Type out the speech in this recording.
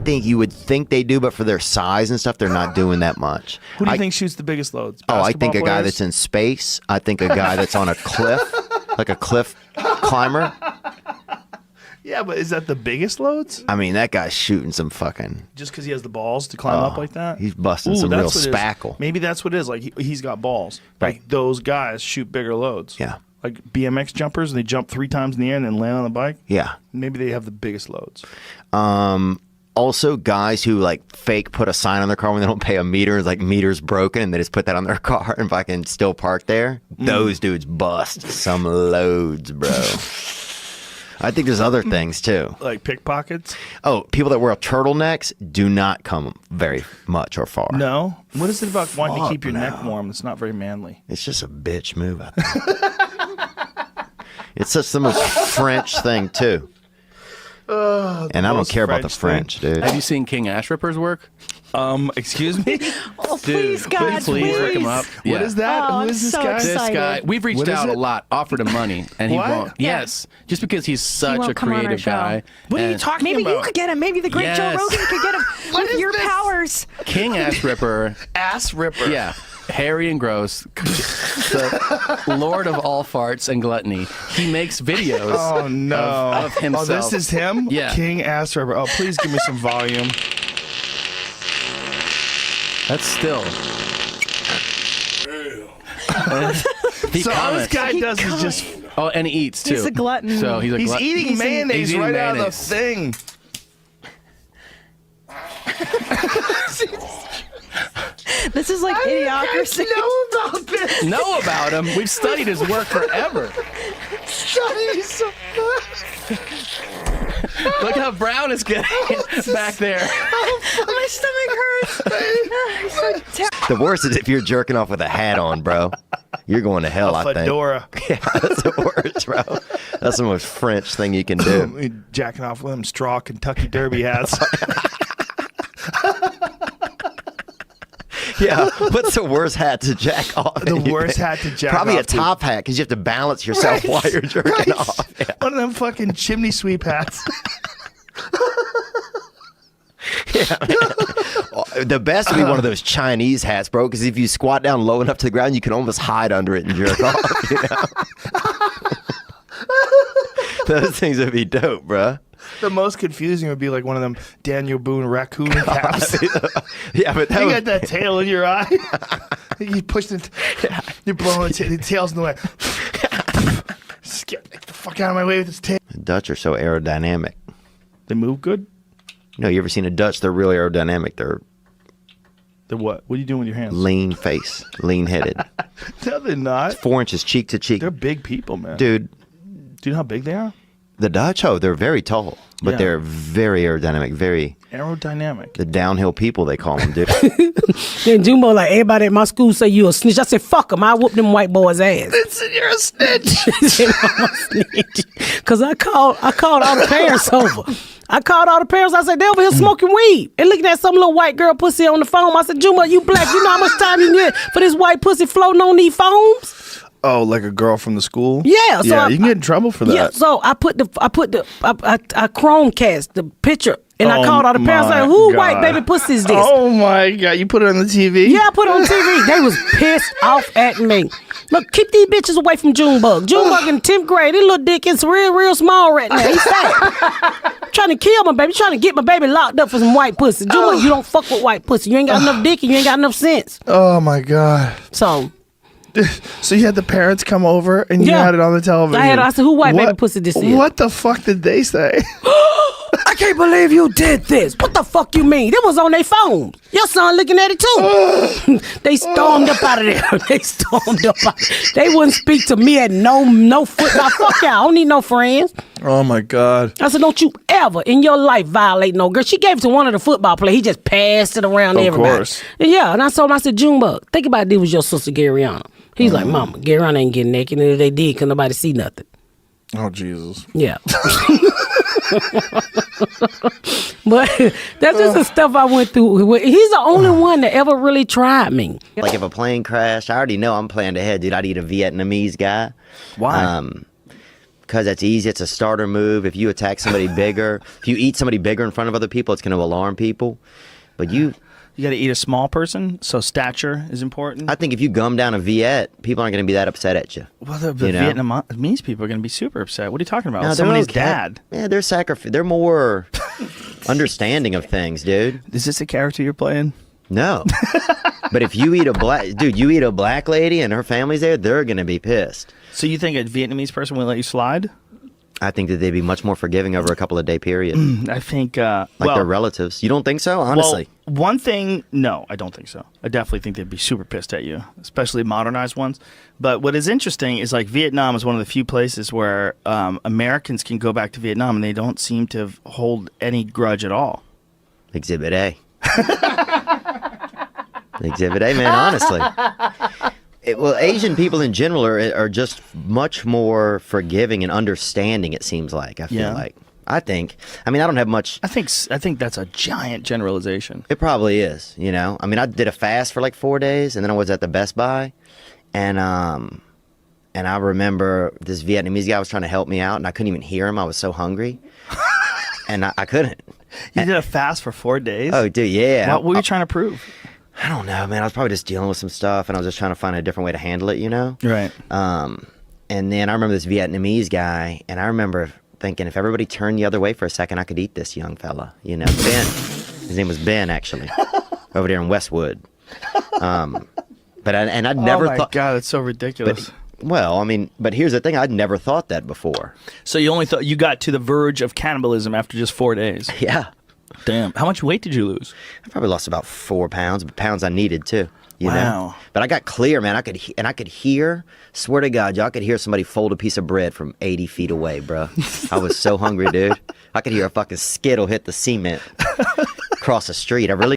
think you would think they do, but for their size and stuff, they're not doing that much. Who do you think shoots the biggest loads? I think a guy players? that's in space. I think a guy that's on a cliff, like a cliff climber. Yeah, but is that the biggest loads? I mean, that guy's shooting some fucking... Just because he has the balls to climb up like that? He's busting some real spackle. Maybe that's what it is. Like, he's got balls. Right. Like, those guys shoot bigger loads. Yeah. Like BMX jumpers, and they jump 3 times in the air and then land on the bike. Yeah. Maybe they have the biggest loads. Also, guys who like fake put a sign on their car when they don't pay a meter, like meter's broken, and they just put that on their car and fucking still park there. Those dudes bust some loads, bro. I think there's other things too. Like pickpockets? Oh, people that wear turtlenecks do not come very much or far. No? What is it about wanting to keep your neck warm? It's not very manly. It's just a bitch move, I think. It's just the most French thing too. And I don't care about the French, dude. Have you seen King Ash Ripper's work? Excuse me? Oh, please, God, please look him up. What is that? Oh, Who is I'm this so guy? excited. This guy, we've reached out a lot, offered him money, and he What? won't. Yeah. Yes, just because he's such won't a come on our creative show. guy. What are you And talking Maybe about? you could get him. Maybe the great Joe Yes. Rogan could get him with your powers. King Ash Ripper, Ass ripper. yeah, hairy and gross, the Lord of all farts and gluttony. He makes videos. Oh, no. Of himself. Oh, this is him? Yeah. King Ass Ripper. Oh, please give me some volume. That's still. He So all this comments. guy does is just... Oh, and he eats too. He's a glutton. So he's a He's glutton. eating mayonnaise he's eating right out of the mayonnaise. thing. This is like idiocracy. know about this. Know about him. We've studied his work forever. Studies. Look how brown it's getting back there. My stomach hurts. So The worst is if you're jerking off with a hat on, bro. You're going to hell, I think. Fedora. Yeah, that's the worst, bro. That's the most French thing you can do. Jacking off with them straw Kentucky Derby hats. Yeah, what's the worst hat to jack off? The worst hat to jack Probably off a top hat because you have to balance yourself Right. while you're jerking Right. off. Yeah. One of them fucking chimney sweep hats. The best would be one of those Chinese hats, bro, because if you squat down low enough to the ground, you can almost hide under it and jerk off, you know? Those things would be dope, bro. The most confusing would be like one of them Daniel Boone raccoon caps. Yeah, but that You would, got that tail in your eye. You push the, you're blowing the tail's in the way. Get the fuck out of my way with this tail. The Dutch are so aerodynamic. They move good. No, you ever seen a Dutch? They're really aerodynamic. They're They're what? What are you doing with your hands? lean face, lean headed. No, they're not. 4 inches cheek to cheek. They're big people, man. Dude, Do you know how big they are? the Dutch, oh, they're very tall, but Yeah. they're very aerodynamic, very Aerodynamic. the downhill people, they call them, dude. Then Jumbo, like, everybody at my school say you a snitch. I said, fuck them. I whoop them white boys' ass. You're a snitch. He said, I'm a snitch. Because I called all the parents over. I called all the parents. I said, they over here smoking weed and looking at some little white girl pussy on the phone. I said, Jumbo, you black. You know how much time you get for this white pussy floating on these phones? Oh, like a girl from the school? Yeah, so yeah, I- you can get in trouble for that. Yeah, so I Chromecast the picture and I Oh called all the parents my like, who God. white baby pussy is this? Oh my God, you put it on the TV? Yeah, I put it on TV. They was pissed off at me. Look, keep these bitches away from Junebug. Junebug in 10th grade, his little dick is real small right now. He's fat. Trying to kill my baby, trying to get my baby locked up for some white pussy. Junebug, you don't fuck with white pussy. You ain't got enough dick and you ain't got enough sense. Oh my God. So So you had the parents come over and you Yeah. had it on the television. I said, who white What- baby pussy this is? What the fuck did they say? I can't believe you did this. What the fuck you mean? It was on their phone. Your son looking at it too. They stormed up out of there. They stormed up out. They wouldn't speak to me at no foot. Now, fuck y'all. I don't need no friends. Oh my God. I said, don't you ever in your life violate no girl. She gave it to one of the football players. He just passed it around to Of everybody. course. And yeah, and I told him, I said, Junebug, think about it was your sister Garyana. He's like, Mama, Garyana ain't getting naked. And if they did, could nobody see nothing. Oh Jesus. Yeah. But that's just the stuff I went through. He's the only one that ever really tried me. Like if a plane crashed, I already know I'm planning ahead, dude. I'd eat a Vietnamese guy. Why? because it's easy. It's a starter move. If you attack somebody bigger, if you eat somebody bigger in front of other people, it's going to alarm people. But you got to eat a small person, so stature is important. I think if you gum down a Viet, people aren't going to be that upset at you. Well, the Vietnamese people are going to be super upset. What are you talking about? No, Somebody's okay. dad. Yeah, they're more understanding of things, dude. Is this a character you're playing? No. But if you eat you eat a black lady and her family's there, they're going to be pissed. So you think a Vietnamese person will let you slide? I think that they'd be much more forgiving over a couple of day period. I think Their relatives. You don't think so? Honestly. Well, one thing, no, I don't think so. I definitely think they'd be super pissed at you, especially modernized ones. But what is interesting is like Vietnam is one of the few places where Americans can go back to Vietnam and they don't seem to hold any grudge at all. Exhibit A. Exhibit A, man, honestly. Asian people in general are just much more forgiving and understanding, it seems like. I feel like. I don't have much. I think that's a giant generalization. It probably is, you know. I mean, I did a fast for like 4 days, and then I was at the Best Buy, and I remember this Vietnamese guy was trying to help me out, and I couldn't even hear him. I was so hungry, and I couldn't. You did a fast for 4 days? Oh, dude, yeah. What were you trying to prove? I don't know, man. I was probably just dealing with some stuff, and I was just trying to find a different way to handle it, you know? Right. And then I remember this Vietnamese guy, and I remember thinking if everybody turned the other way for a second, I could eat this young fella, you know? Ben. His name was Ben, actually, over there in Westwood. But I'd never thought. Oh my God, it's so ridiculous. But here's the thing: I'd never thought that before. So you only thought you got to the verge of cannibalism after just 4 days? Yeah. Damn. How much weight did you lose? I probably lost about 4 pounds, but pounds I needed too. You Wow. know? But I got clear, man. I could hear. Swear to God, y'all could hear somebody fold a piece of bread from 80 feet away, bro. I was so hungry, dude. I could hear a fucking skittle hit the cement across the street. I really.